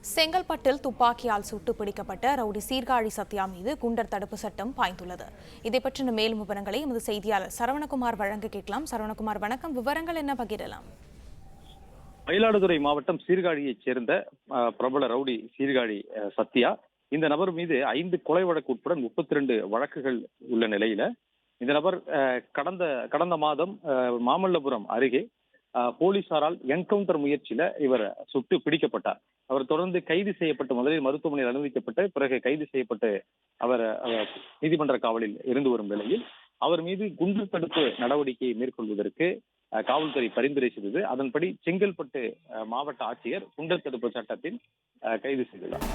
செங்கல்பட்டில் துப்பாக்கியால் சுட்டு பிடிக்கப்பட்ட ரவுடி சீர்காழி சத்யா மீது குண்டர் தடுப்பு சட்டம் பாய்ந்துள்ளது. இதை பற்றின மேலும் விவரங்களை எமது செய்தியாளர் சரவணகுமார் வழங்க கேட்கலாம். சரவணகுமார், வணக்கம். விவரங்கள் என்ன பகிரலாம்? மயிலாடுதுறை மாவட்டம் சீர்காழியைச் சேர்ந்த பிரபல ரவுடி சீர்காழி சத்யா. இந்த நபர் மீது 5 கொலை வழக்கு உட்பட 32 வழக்குகள் உள்ள நிலையில இந்த நபர் கடந்த மாதம் மாமல்லபுரம் அருகே போலீசாரால் என்கவுண்டர் முயற்சியில இவர் சுட்டு பிடிக்கப்பட்டார். அவர் தொடர்ந்து கைது செய்யப்பட்டு முதலில் மருத்துவமனையில் அனுமதிக்கப்பட்டு பிறகு கைது செய்யப்பட்டு அவர் நீதிமன்ற காவலில் இருந்து வரும் நிலையில் அவர் மீது குண்டர் தடுப்பு நடவடிக்கையை மேற்கொள்வதற்கு காவல்துறை பரிந்துரை செய்தது. அதன்படி செங்கல்பட்டு மாவட்ட ஆட்சியர் குண்டர் தடுப்பு சட்டத்தில் கைது செய்துள்ளார்.